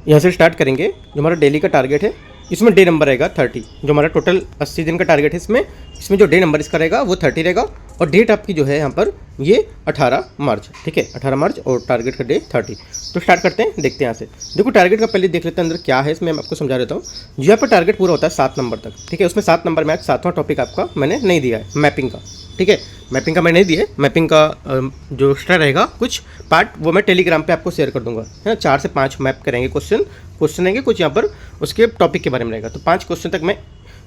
यहाँ से स्टार्ट करेंगे। जो हमारा डेली का टारगेट है इसमें डे नंबर रहेगा 30। जो हमारा टोटल 80 दिन का टारगेट है इसमें जो डे नंबर इसका रहेगा वो 30 रहेगा। और डेट आपकी जो है यहाँ पर ये 18 मार्च, ठीक है, 18 मार्च और टारगेट का डे 30। तो स्टार्ट करते हैं, देखते हैं यहाँ से। देखो टारगेट का पहले देख लेते हैं अंदर क्या है, इसमें मैं आपको समझा देता हूँ। जो यहाँ पर टारगेट पूरा होता है 7 नंबर तक, ठीक है। उसमें 7 नंबर में आज 7वां टॉपिक आपका मैंने नहीं दिया है मैपिंग का, ठीक है। मैपिंग का मैंने नहीं दिया है। मैपिंग का जो एक्स्ट्रा रहेगा कुछ पार्ट वो मैं टेलीग्राम पे आपको शेयर कर दूंगा, है ना। 4 से 5 मैप करेंगे, क्वेश्चन रहेंगे कुछ यहाँ पर उसके टॉपिक के बारे में रहेगा। तो 5 क्वेश्चन तक मैं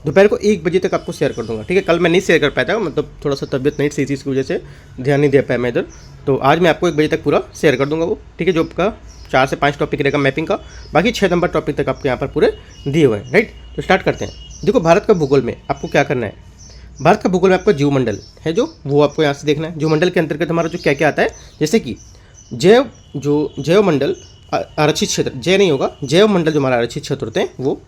दोपहर को 1 बजे तक आपको शेयर कर दूंगा, ठीक है। कल मैं नहीं शेयर कर पाया था, मतलब थोड़ा सा तबियत नहीं सही थी, इसकी वजह से ध्यान नहीं दे पाया मैं इधर। तो आज मैं आपको 1 बजे तक पूरा शेयर कर दूंगा वो, ठीक है। जो आपका 4 से 5 टॉपिक रहेगा मैपिंग का, बाकी 6 नंबर टॉपिक तक आपको यहाँ पर पूरे दिए हुए हैं, राइट। तो स्टार्ट करते हैं। देखो भारत का भूगोल में आपको क्या करना है। भारत का भूगोल में आपका जीवमंडल है जो वो आपको यहाँ से देखना है। जीवमंडल के अंतर्गत हमारा जो क्या क्या आता है, जैसे कि जैवमंडल आरक्षित क्षेत्र, जय नहीं होगा, जैवमंडल जो हमारा आरक्षित क्षेत्र होते हैं वो,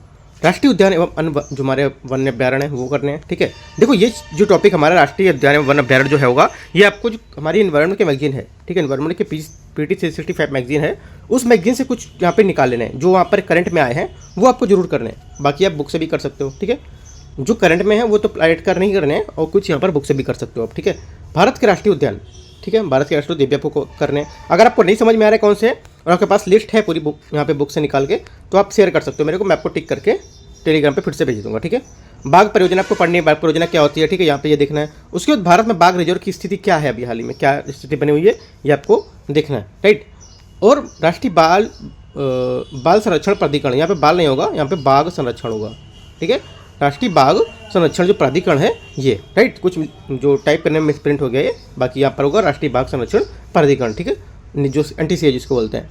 राष्ट्रीय उद्यान एवं अन्य जो हमारे वन्य अभ्यारण्य है वो करने हैं, ठीक है। देखो ये जो टॉपिक हमारा राष्ट्रीय उद्यान एवं वन्य अभ्यारण्य जो है होगा, ये आपको जो हमारी एनवायरनमेंट के मैगजीन है, ठीक है, एनवायरनमेंट के PT 365 मैगजीन है, उस मैगजीन से कुछ यहाँ पे निकाल लेना है। जो वहाँ पर करंट में आए हैं वो आपको जरूर करने हैं। बाकी आप बुक से भी कर सकते हो, ठीक है। जो करंट में है वो तो प्राइवेट कर नहीं करने हैं, और कुछ यहाँ पर बुक से भी कर सकते हो आप, ठीक है। भारत के राष्ट्रीय उद्यान, ठीक है, भारत के राष्ट्रीय उद्यान आपको करने हैं। अगर आपको नहीं समझ में आ रहा है कौन से है और आपके पास लिस्ट है पूरी बुक यहाँ पे बुक से निकाल के, तो आप शेयर कर सकते हो मेरे को, मैं आपको टिक करके टेलीग्राम पे फिर से भेज दूंगा, ठीक है। बाघ परियोजना आपको पढ़नी है, बाघ परियोजना क्या होती है, ठीक है, यहाँ पे ये देखना है। उसके बाद भारत में बाघ रिजर्व की स्थिति क्या है, अभी हाल ही में क्या स्थिति बनी हुई है ये आपको देखना है, राइट। और राष्ट्रीय बाल संरक्षण प्राधिकरण, यहाँ पे बाल नहीं होगा, यहाँ पे बाघ संरक्षण होगा, ठीक है। राष्ट्रीय बाघ संरक्षण जो प्राधिकरण है ये, राइट, कुछ जो टाइप करने में मिसप्रिंट हो गया है, बाकी यहाँ पर होगा राष्ट्रीय बाघ संरक्षण प्राधिकरण, ठीक है, जो NTCA जिसको बोलते हैं।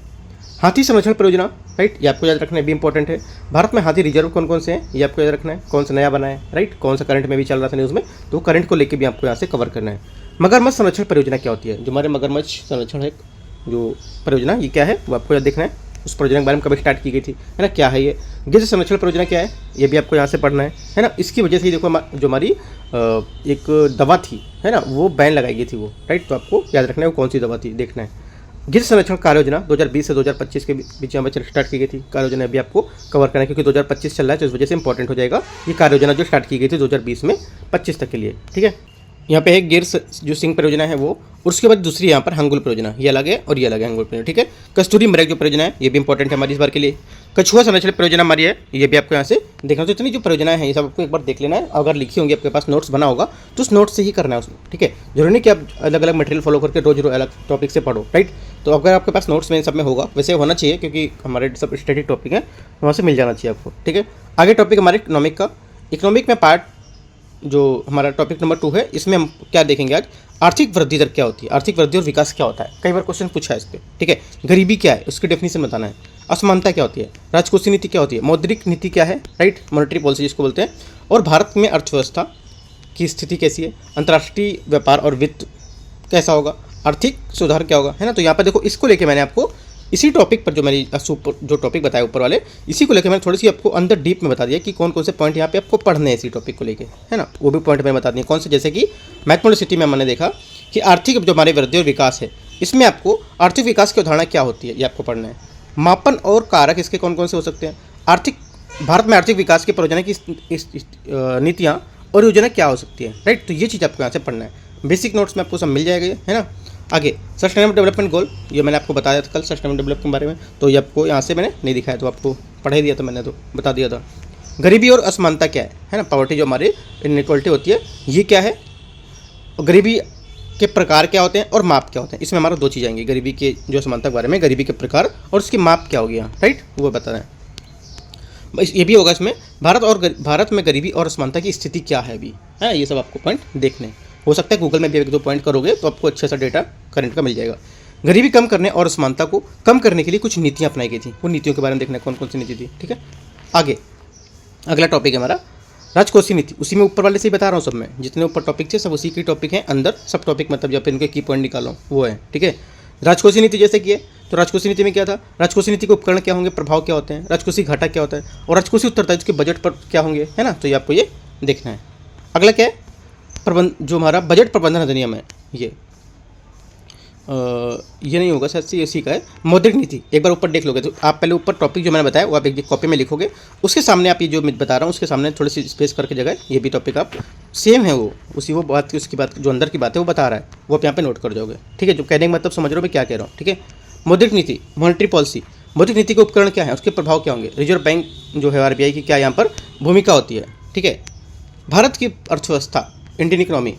हाथी संरक्षण परियोजना, राइट, ये आपको याद रखना है, भी इंपॉर्टेंट है। भारत में हाथी रिजर्व कौन कौन से हैं ये आपको याद रखना है, कौन सा नया बना है, राइट, कौन सा करंट में भी चल रहा था न्यूज़ में, तो करंट को लेकर भी आपको यहाँ से कवर करना है। मगरमच्छ संरक्षण परियोजना क्या होती है, जो हमारे मगरमच्छ संरक्षण है जो परियोजना, ये क्या है वो आपको याद देखना है। उस परियोजना के बारे में कभी स्टार्ट की गई थी, है ना, क्या है ये। गिद्ध संरक्षण परियोजना क्या है ये भी आपको यहाँ से पढ़ना है ना। इसकी वजह से ही देखो जो हमारी एक दवा थी, है ना, वो बैन लगाई गई थी वो, राइट। तो आपको याद रखना है वो कौन सी दवा थी, देखना है। गिद्ध संरक्षण कार्य योजना 2020 से 2025 के बीच में स्टार्ट की गई थी कार्य योजना, अभी आपको कवर करना है क्योंकि 2025 चल रहा है, तो इस वजह से इंपॉर्टेंट हो जाएगा ये कार्य योजना जो स्टार्ट की गई थी 2020 में 25 तक के लिए, ठीक है। यहाँ पे है गिर जो सिंह परियोजना है वो, और उसके बाद दूसरी यहाँ पर हंगुल परियोजना, ये अलग है और ये अलग है हंगुल परियोजना, ठीक है। कस्तूरी मृग जो परियोजना है ये भी इंपॉर्टेंट है हमारी इस बार के लिए। कछुआ संरक्षण परियोजना हमारी है, ये भी आपको यहाँ से देखना। तो इतनी जो परियोजनाएं हैं ये सब आपको एक बार देख लेना है। अगर लिखी होंगी आपके पास नोट्स बना होगा तो उस नोट से ही करना है उसमें, ठीक है। जरूरी नहीं कि आप अलग अलग मटेरियल फॉलो करके रोज अलग टॉपिक से पढ़ो, राइट। तो अगर आपके पास नोट्स में इन सब में होगा, वैसे होना चाहिए क्योंकि हमारे सब स्टैटिक टॉपिक है, वहाँ से मिल जाना चाहिए आपको, ठीक है। आगे टॉपिक हमारे इकोनॉमिक का। इकोनॉमिक में पार्ट जो हमारा टॉपिक नंबर 2 है, इसमें हम क्या देखेंगे आज, आर्थिक वृद्धि दर क्या होती है, आर्थिक वृद्धि और विकास क्या होता है। कई बार क्वेश्चन पूछा है इस पर, ठीक है। गरीबी क्या है उसकी डेफिनेशन बताना है। असमानता क्या होती है, राजकोषीय नीति क्या होती है, मौद्रिक नीति क्या है, राइट, मॉनेटरी पॉलिसी जिसको बोलते हैं। और भारत में अर्थव्यवस्था की स्थिति कैसी है, अंतर्राष्ट्रीय व्यापार और वित्त कैसा होगा, आर्थिक सुधार क्या होगा, है ना। तो यहाँ पर देखो इसको लेके मैंने आपको इसी टॉपिक पर जो मेरी जो टॉपिक बताया ऊपर वाले, इसी को लेकर मैंने थोड़ी सी आपको अंदर डीप में बता दिया कि कौन कौन से पॉइंट यहाँ पे आपको पढ़ने हैं इसी टॉपिक को लेके, है ना। वो भी पॉइंट मैंने बता दिए कौन से, जैसे कि मैथमेटिसिटी में मैंने देखा कि आर्थिक जो हमारे वृद्धि और विकास है, इसमें आपको आर्थिक विकास की अवधारणा क्या होती है ये आपको पढ़ना है। मापन और कारक इसके कौन कौन से हो सकते हैं, आर्थिक भारत में आर्थिक विकास की परियोजना की नीतियाँ और योजना क्या हो सकती है, राइट। तो ये चीज़ आपको यहाँ से पढ़ना है। बेसिक नोट्स में आपको सब मिल जाएगा, है ना। आगे सस्टेनेबल डेवलपमेंट गोल, ये मैंने आपको बताया था कल सस्टेनेबल डेवलपमेंट के बारे में, तो ये आपको यहाँ से मैंने नहीं दिखाया, तो आपको पढ़ा ही दिया था मैंने, तो बता दिया था। गरीबी और असमानता क्या है ना, पॉवर्टी जो हमारी इनइक्वालिटी होती है ये क्या है, गरीबी के प्रकार क्या होते हैं और माप क्या होते हैं। इसमें हमारा 2 चीज़ आएंगी, गरीबी के जो असमानता के बारे में, गरीबी के प्रकार और उसकी माप क्या होगी यहाँ, राइट, वो बता रहे हैं। ये भी होगा इसमें भारत में गरीबी और असमानता की स्थिति क्या है अभी, है, ये सब आपको पॉइंट देखने। हो सकता है गूगल में भी 1-2 पॉइंट करोगे तो आपको अच्छा सा डेटा करंट का मिल जाएगा। गरीबी कम करने और असमानता को कम करने के लिए कुछ नीतियाँ अपनाई गई थी, वो नीतियों के बारे में देखना है कौन कौन सी नीति थी, ठीक है। आगे अगला टॉपिक है हमारा राजकोषीय नीति, उसी में ऊपर वाले से ही बता रहा हूँ, सब में जितने ऊपर टॉपिक थे सब उसी के टॉपिक हैं, अंदर सब टॉपिक मतलब जब इनके की पॉइंट निकालो वो है, ठीक है। राजकोषीय नीति जैसे कि है, तो राजकोषीय नीति में क्या था, राजकोषीय नीति के उपकरण क्या होंगे, प्रभाव क्या होते हैं, राजकोषीय घाटा क्या होता है और राजकोषीय उत्तरदायित्व के बजट पर क्या होंगे, है ना। तो ये आपको ये देखना है। अगला क्या है, जो हमारा बजट प्रबंधन अधिनियम है, ये ये नहीं होगा, शायद से इसी का है, मौद्रिक नीति। एक बार ऊपर देख लोगे तो आप पहले ऊपर टॉपिक जो मैंने बताया वो आप एक कॉपी में लिखोगे, उसके सामने आप ये जो मैं बता रहा हूँ उसके सामने थोड़ी सी स्पेस करके जगह ये भी टॉपिक आप सेम है वो उसी वो बात की उसकी बात जो अंदर की बात है वो बता रहा है, वो आप यहाँ पे नोट कर जाओगे। ठीक है, जो कहने का मतलब समझ रहे हो मैं क्या कह रहा हूँ। ठीक है, मौद्रिक नीति, मॉनेटरी पॉलिसी। मौद्रिक नीति के उपकरण क्या है, उसके प्रभाव क्या होंगे, रिजर्व बैंक जो है RBI की क्या यहाँ पर भूमिका होती है। ठीक है, भारत की अर्थव्यवस्था, इंडियन इकोनॉमी,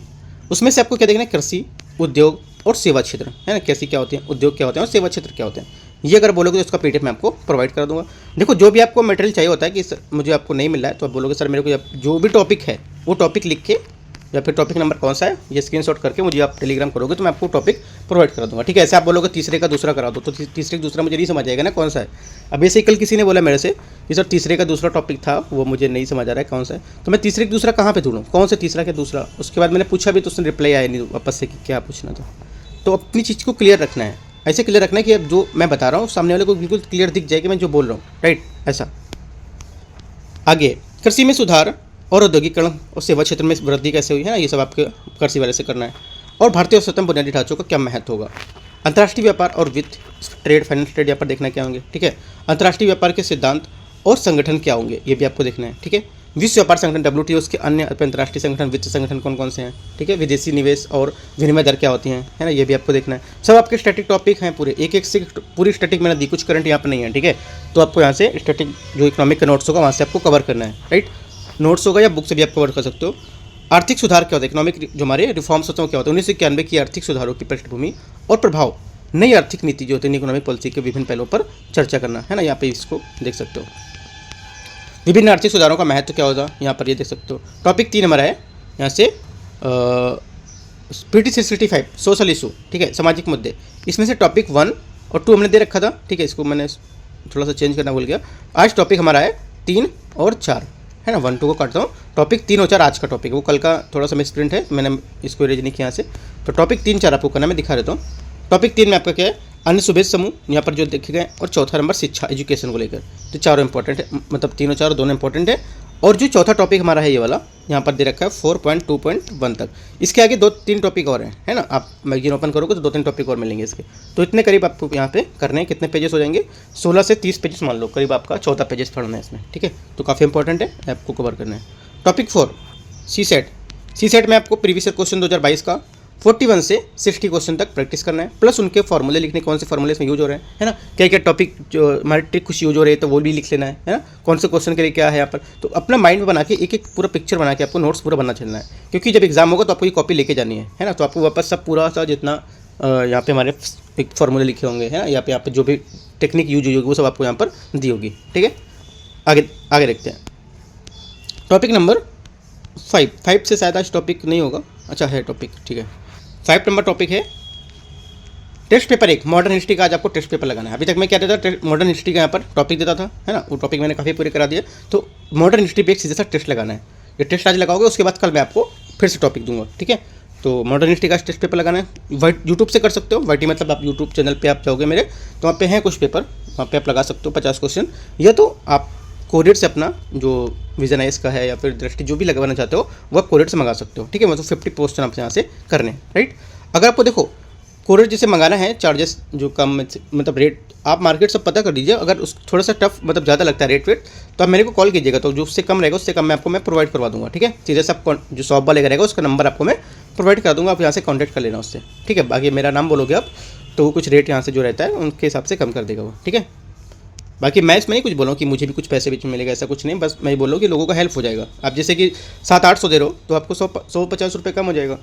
उसमें से आपको क्या देखना है, कृषि, उद्योग और सेवा क्षेत्र, है ना। कृषि क्या होती है, उद्योग क्या होते हैं और सेवा क्षेत्र क्या होते हैं, ये अगर बोलोगे तो उसका PDF मैं आपको प्रोवाइड कर दूंगा। देखो जो भी आपको मटेरियल चाहिए होता है कि मुझे आपको नहीं मिल रहा है तो आप बोलोगे सर मेरे को जो भी टॉपिक है वो टॉपिक लिख के या फिर टॉपिक नंबर कौन सा है ये स्क्रीनशॉट करके मुझे आप टेलीग्राम करोगे तो मैं आपको टॉपिक प्रोवाइड कर दूंगा। ठीक है, ऐसे आप बोलोगे तीसरे का दूसरा करा दो तो तीसरे का दूसरा मुझे नहीं समझ आएगा ना कौन सा है। अब ऐसे कल किसी ने बोला मेरे से कि सर तीसरे का दूसरा टॉपिक था वो मुझे नहीं समझ आ रहा है कौन सा है, तो मैं तीसरे का दूसरा कहाँ पे ढूंढूं, कौन सा तीसरा क्या दूसरा। उसके बाद मैंने पूछा भी तो उसने रिप्लाई आया नहीं वापस से कि क्या पूछना था। तो अपनी चीज़ को क्लियर रखना है, ऐसे क्लियर रखना है कि अब जो मैं बता रहा हूँ सामने वाले को बिल्कुल क्लियर दिख जाए कि मैं जो बोल रहा हूँ, राइट। ऐसा आगे कृषि में सुधार और औद्योगिकरण और सेवा क्षेत्र में वृद्धि कैसे हुई है ना, ये सब आपके कृषि वाले से करना है। और भारतीय और स्वतंत्र बुनियादी ढांचों का क्या महत्व होगा, अंतर्राष्ट्रीय व्यापार और वित्त, ट्रेड, फाइनेंस ट्रेड यहाँ पर देखना क्या होंगे। ठीक है, अंतर्राष्ट्रीय व्यापार के सिद्धांत और संगठन क्या होंगे ये भी आपको देखना है। ठीक है, विश्व व्यापार संगठन WTO, उसके अन्य अंतर्राष्ट्रीय संगठन, वित्त संगठन कौन कौन से हैं। ठीक है, विदेशी निवेश और विनिमय दर क्या होती हैं, है ना, ये भी आपको देखना है। सब आपके स्टैटिक टॉपिक हैं पूरे, एक एक से पूरी स्टैटिक मैंने दी, कुछ करंट यहाँ पर नहीं है। ठीक है, तो आपको यहाँ से स्टैटिक जो इकोनॉमिक का नोट्स होगा वहाँ से आपको कवर करना है, राइट। नोट्स होगा या बुक से भी आप कवर कर सकते हो। आर्थिक सुधार क्या होता है, इकोनॉमिक जो हमारे रिफॉर्म्स होते हैं क्या होता है, 1991 की आर्थिक सुधारों की पृष्ठभूमि और प्रभाव, नई आर्थिक नीति जो होती है इकोनॉमिक पॉलिसी के विभिन्न पहलुओं पर चर्चा करना, है ना, यहाँ पे इसको देख सकते हो। विभिन्न आर्थिक सुधारों का महत्व क्या होगा यहाँ पर ये देख सकते हो। टॉपिक 3 हमारा है यहाँ से PT 665 सोशल इशू। ठीक है, सामाजिक मुद्दे, इसमें से टॉपिक 1 और 2 हमने दे रखा था। ठीक है, इसको मैंने थोड़ा सा चेंज करना भूल गया। आज टॉपिक हमारा है 3 और 4, है ना, 1 2 को काटता हूँ। टॉपिक 3 और 4 आज का टॉपिक, वो कल का थोड़ा सा मिस प्रिंट है, मैंने इसको इरेज नहीं किया यहाँ से। तो टॉपिक 3 4 आपको करना मैं दिखा देता हूँ। टॉपिक 3 में आपका क्या है, अन्य शुभेच समूह यहाँ पर जो देखे गए, और चौथा नंबर शिक्षा, एजुकेशन को लेकर। तो चारों इंपॉर्टेंट है, मतलब 3 और 4 दोनों इंपॉर्टेंट है। और जो चौथा टॉपिक हमारा है ये वाला यहाँ पर दे रखा है 4.2.1 तक। इसके आगे 2-3 टॉपिक और हैं, है ना, आप मैगजीन ओपन करोगे तो 2-3 टॉपिक और मिलेंगे इसके। तो इतने करीब आपको यहाँ पे करने हैं, कितने पेजेस हो जाएंगे, 16 से 30 पेजेस मान लो, करीब आपका 14 पेजेस पढ़ना है इसमें। ठीक है, तो काफ़ी इंपॉर्टेंट है, आपको कवर करना है। टॉपिक 4 CSET में आपको प्रीवियस ईयर क्वेश्चन 2022 का 41 से 60 क्वेश्चन तक प्रैक्टिस करना है, प्लस उनके फॉर्मूले लिखने, कौन से फॉर्मूले इसमें यूज हो रहे हैं, है ना, क्या क्या टॉपिक जो हमारे ट्रिक कुछ यूज हो रही है तो वो भी लिख लेना है ना, कौन से क्वेश्चन के लिए क्या है यहाँ पर। तो अपना माइंड में बना के एक एक पूरा पिक्चर बना के आपको नोट्स पूरा बनना चलना है, क्योंकि जब एग्जाम होगा तो आपको ये कॉपी लेके जानी है ना। तो आपको वापस सब पूरा सा जितना यहाँ पे हमारे एक फॉर्मूले लिखे होंगे, है ना, यहाँ पे जो भी टेक्निक यूज होगी वो सब आपको यहाँ पर दी होगी। ठीक है, आगे देखते हैं। टॉपिक नंबर 5 से शायद आज टॉपिक नहीं होगा, अच्छा है टॉपिक, ठीक है। 5 नंबर टॉपिक है टेस्ट पेपर 1 मॉडर्न हिस्ट्री का। आज आपको टेस्ट पेपर लगाना है। अभी तक मैं क्या देता था, मॉडर्न हिस्ट्री का यहाँ पर टॉपिक देता था, है ना, वो टॉपिक मैंने काफ़ी पूरे करा दिया। तो मॉडर्न हिस्ट्री पे एक सीधा सा टेस्ट लगाना है। ये टेस्ट आज लगाओगे, उसके बाद कल मैं आपको फिर से टॉपिक दूंगा। ठीक है, तो मॉडर्न हिस्ट्री का टेस्ट पेपर लगाना है। यूट्यूब से कर सकते हो, वाईटी मतलब आप यूट्यूब चैनल पर आप जाओगे मेरे, तो वहाँ पे हैं कुछ पेपर, वहाँ पर आप लगा सकते हो 50 क्वेश्चन, या तो आप कोरियर से अपना जो विजन आइस का है या फिर दृष्टि जो भी लगवाना चाहते हो वो आप कोरियर से मंगा सकते हो। ठीक है, मतलब 50 क्वेश्चन आप यहाँ से करने, राइट। अगर आपको देखो कोरियर जैसे मंगाना है, चार्जेस जो कम मतलब रेट आप मार्केट सब पता कर लीजिए। अगर उस थोड़ा सा टफ मतलब ज़्यादा लगता है रेट वेट तो आप मेरे को कॉल कीजिएगा, तो जो उससे कम रहेगा उससे कम मैं आपको प्रोवाइड करवा दूँगा। ठीक है, सीधे से आप जो शॉप वाले रहेगा उसका नंबर आपको मैं प्रोवाइड कर दूँगा, आप यहाँ से कॉन्टैक्ट कर लेना उससे। ठीक है, बाकी मेरा नाम बोलोगे आप तो वो कुछ रेट यहाँ से जो रहता है उनके हिसाब से कम कर देगा वो। ठीक है, बाकी मैं इसमें नहीं कुछ बोलूँ कि मुझे भी कुछ पैसे बीच में मिलेगा, ऐसा कुछ नहीं, बस मैं बोल रहा हूँ कि लोगों का हेल्प हो जाएगा। आप जैसे कि 700-800 दे रहे हो तो आपको 150 रुपये कम हो जाएगा।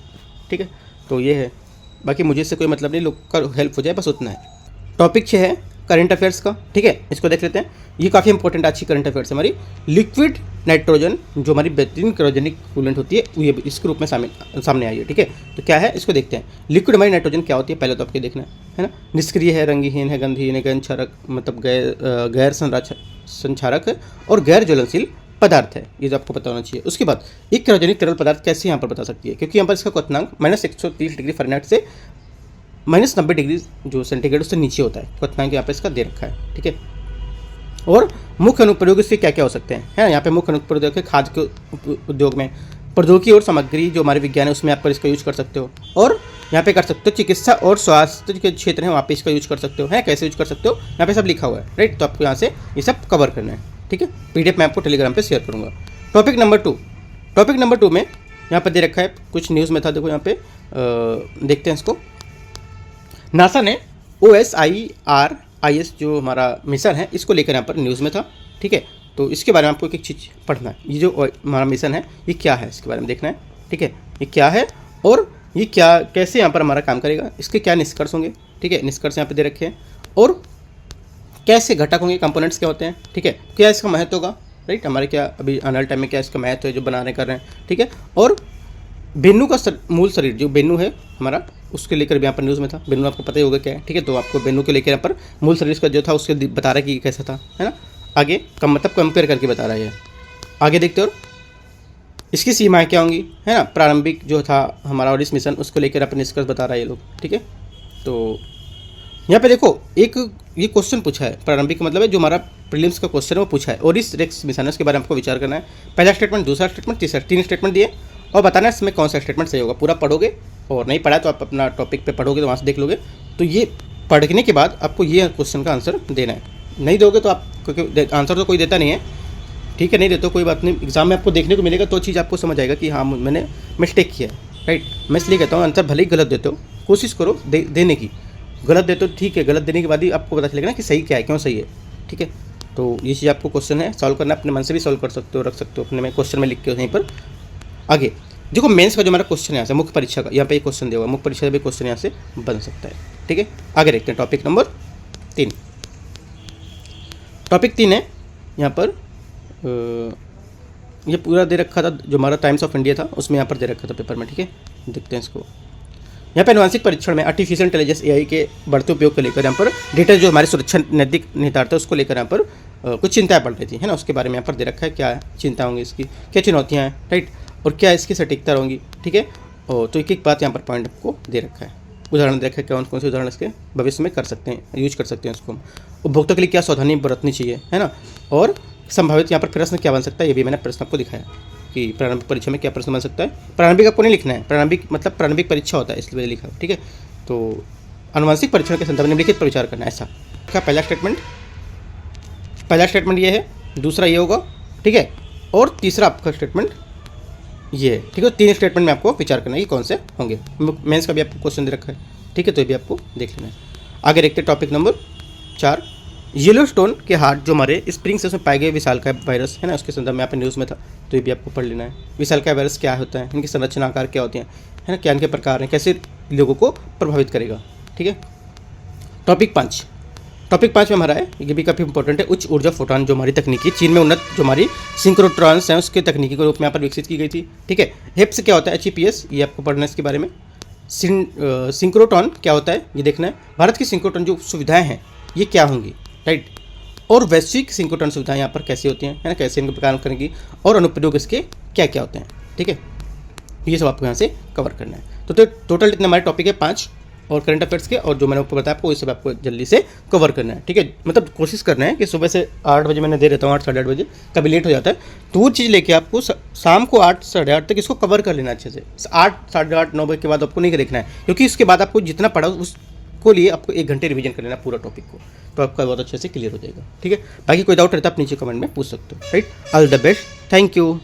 ठीक है, तो ये है, बाकी मुझे इससे कोई मतलब नहीं, लोग का हेल्प हो जाए बस उतना है। टॉपिक 6 है करंट अफेयर्स का। ठीक है, इसको देख लेते हैं, ये काफ़ी इंपॉर्टेंट अच्छी करंट अफेयर्स है हमारी। लिक्विड नाइट्रोजन जो हमारी बेहतरीन क्रायोजेनिक कूलेंट होती है ये इसके रूप में सामने आई है। ठीक है, तो क्या है इसको देखते हैं। लिक्विड हमारी नाइट्रोजन क्या होती है पहले तो आपको देखना है ना। निष्क्रिय है, रंगहीन है, गंधहीन है, गैर क्षारक मतलब गैर संक्षारक और गैर ज्वलनशील पदार्थ है, ये जो आपको पता होना चाहिए। उसके बाद एक क्रायोजेनिक तरल पदार्थ कैसे यहाँ पर बता सकती है, क्योंकि यहाँ पर इसका क्वथनांक -130 डिग्री फ़ारेनहाइट से -90 डिग्री जो सेंटीग्रेड उससे नीचे होता है। क्वथनांक यहाँ पर इसका दे रखा है। ठीक है, और मुख्य अनुप्रयोग इसके क्या क्या हो सकते हैं, है यहाँ पे मुख्य अनुप्रयोग है खाद्य के उद्योग में, प्रौद्योगिकी और सामग्री जो हमारे विज्ञान है उसमें आप पर इसका यूज कर सकते हो, और यहाँ पे कर सकते हो। चिकित्सा और स्वास्थ्य के क्षेत्र है, वहाँ पे इसका यूज कर सकते हो, है कैसे यूज कर सकते हो, यहाँ पे सब लिखा हुआ है, राइट। तो आपको यहाँ से ये सब कवर करना है, ठीक है। PDF मैं आपको टेलीग्राम पे शेयर करूँगा। टॉपिक नंबर 2 में यहाँ पर दे रखा है, कुछ न्यूज़ में था, देखो यहाँ पे देखते हैं इसको। नासा ने OSIRIS जो हमारा मिशन है इसको लेकर यहाँ पर न्यूज़ में था, ठीक है। तो इसके बारे में आपको एक चीज़ पढ़ना है, ये जो हमारा मिशन है ये क्या है, इसके बारे में देखना है, ठीक है। ये क्या है और ये क्या कैसे यहाँ पर हमारा काम करेगा, इसके क्या निष्कर्ष होंगे, ठीक है। निष्कर्ष यहाँ पे दे रखे हैं और कैसे घटक होंगे, कंपोनेंट्स क्या होते हैं, ठीक है। क्या इसका महत्व होगा, राइट, हमारे क्या अभी आने वाले टाइम में क्या इसका महत्व है जो बनाने कर रहे हैं, ठीक है। और बेन्नू का मूल शरीर जो बेन्नू है हमारा, उसके लेकर भी यहाँ पर न्यूज़ में था। बेन्नू आपको पता ही होगा क्या है, ठीक है। तो आपको बेन्नू के लेकर यहाँ पर मूल शरीर का जो था उसके बता रहा है कि कैसा था, है ना। आगे मतलब कंपेयर करके बता रहा है। आगे देखते हो इसकी सीमाएं क्या होंगी, है ना। प्रारंभिक जो था हमारा और इस मिशन उसको लेकर अपने निष्कर्ष बता रहा है ये लोग, ठीक है। तो यहाँ पे देखो एक ये क्वेश्चन पूछा है, प्रारंभिक मतलब है जो हमारा प्रीलिम्स का क्वेश्चन है वो पूछा है, और इस रेक्स मिशन है उसके बारे में आपको विचार करना है। पहला स्टेटमेंट, दूसरा स्टेटमेंट, तीसरा, 3 स्टेटमेंट दिए और बताना है इसमें कौन सा स्टेटमेंट सही होगा। पूरा पढ़ोगे और नहीं पढ़ा तो आप अपना टॉपिक पे पढ़ोगे तो वहाँ से देख लोगे। तो ये पढ़ने के बाद आपको ये क्वेश्चन का आंसर देना है। नहीं दोगे तो आप, क्योंकि आंसर तो कोई देता नहीं है, ठीक है, नहीं देते कोई बात नहीं, एग्जाम में आपको देखने को मिलेगा तो चीज़ आपको समझ आएगा कि हाँ मैंने मिस्टेक किया है, राइट। मैं इसलिए कहता हूँ आंसर भले ही गलत देते हो कोशिश करो देने की। गलत देते हो ठीक है, गलत देने के बाद ही आपको पता चलेगा ना कि सही क्या है, क्यों सही है, ठीक है। तो ये चीज़ आपको क्वेश्चन है सॉल्व करना, अपने मन से भी सॉल्व कर सकते हो, रख सकते हो अपने में क्वेश्चन में लिख के यहीं पर। आगे देखो मेंस का जो हमारा क्वेश्चन है यहाँ से, मुख्य परीक्षा का यहाँ पे एक क्वेश्चन दिया हुआ, मुख्य परीक्षा का भी क्वेश्चन यहाँ से बन सकता है, ठीक है। आगे देखते हैं टॉपिक नंबर 3। टॉपिक 3 है यहाँ पर ये पूरा दे रखा था जो हमारा टाइम्स ऑफ इंडिया था उसमें यहाँ पर दे रखा था पेपर में, ठीक है। देखते हैं इसको। यहाँ पर अनुवांशिक परीक्षण में आर्टिफिशियल इंटेलिजेंस AI के बढ़ते उपयोग को लेकर यहाँ पर डेटा जो हमारी सुरक्षा नैतिक निहितार्थ है उसको लेकर यहाँ पर कुछ चिंताएं बढ़ रही थी, है ना। उसके बारे में यहाँ पर दे रखा है क्या चिंता होंगी इसकी, क्या चुनौतियाँ हैं, राइट, और क्या इसकी सटीकता होंगी, ठीक है। और तो एक बात यहाँ पर पॉइंट आपको दे रखा है, उदाहरण दे रखा है, कौन से उदाहरण इसके भविष्य में कर सकते हैं, यूज कर सकते हैं उसको। उपभोक्ता के लिए क्या सावधानी बरतनी चाहिए, है ना। और संभावित यहाँ पर प्रश्न क्या बन सकता है, ये भी मैंने प्रश्न आपको दिखाया कि प्रारंभिक परीक्षा में क्या प्रश्न बन सकता है। प्रारंभिक आपको नहीं लिखना है, प्रारंभिक मतलब प्रारंभिक परीक्षा होता है इसलिए लिखा, ठीक है। तो अनुवांशिक परीक्षण के संदर्भ में निम्नलिखित पर विचार करना है। ऐसा का पहला स्टेटमेंट ये है, दूसरा ये होगा, ठीक है, और तीसरा आपका स्टेटमेंट ये है, ठीक है। 3 स्टेटमेंट में आपको विचार करना है कि कौन से होंगे। मेंस का भी आपको क्वेश्चन दे रखा है, ठीक है, तो ये भी आपको देख लेना है। आगे देखते हैं टॉपिक नंबर 4। येलोस्टोन के हार्ट जो हमारे स्प्रिंग से उसमें पाए गए विशालकाय वायरस है ना, उसके संदर्भ में यहाँ पे न्यूज़ में था, तो ये भी आपको पढ़ लेना है। विशालकाय वायरस क्या होता है, इनकी संरचना आकार क्या होती है ना, क्या इनके प्रकार हैं, कैसे लोगों को प्रभावित करेगा, ठीक है। टॉपिक 5 में हमारा है, ये भी काफ़ी इंपॉर्टेंट है। उच्च ऊर्जा फोटोन जो हमारी तकनीकी चीन में उन्नत जो हमारी सिंक्रोट्रॉन्स हैं उसके तकनीकी के रूप में यहाँ पर विकसित की गई थी, ठीक है। HEPS क्या होता है, HEPS, ये आपको पढ़ना है इसके बारे में। सिंक्रोट्रॉन क्या होता है ये देखना है। भारत की सिंक्रोट्रॉन जो सुविधाएं हैं ये क्या होंगी, राइट, और वैश्विक सिंक्रोट्रॉन सुविधाएं यहाँ पर कैसी होती हैं, है ना, कैसे इनको प्रकार करेंगी, और अनुप्रयोग इसके क्या क्या होते हैं, ठीक है। ये सब आपको यहाँ से कवर करना है। तो टोटल इतने हमारे टॉपिक है 5 और करंट अफेयर्स के, और जो मैंने आपको बताया आपको ये सब आपको जल्दी से कवर करना है, ठीक है। मतलब कोशिश करना है कि सुबह से 8 बजे मैंने दे देता हूँ, 8 साढ़े 8 बजे, कभी लेट हो जाता है तो वो चीज़ लेके आपको शाम को 8 साढ़े 8 तक इसको कवर कर लेना अच्छे से। 8 साढ़े 8 9 बजे के बाद आपको नहीं देखना है, क्योंकि उसके बाद आपको जितना पढ़ा उसको लिए आपको 1 घंटे रिवीजन कर लेना पूरा टॉपिक को, तो आपका बहुत अच्छे से क्लियर हो जाएगा, ठीक है। बाकी कोई डाउट रहता है आप नीचे कमेंट में पूछ सकते हो, right. All the best, thank you.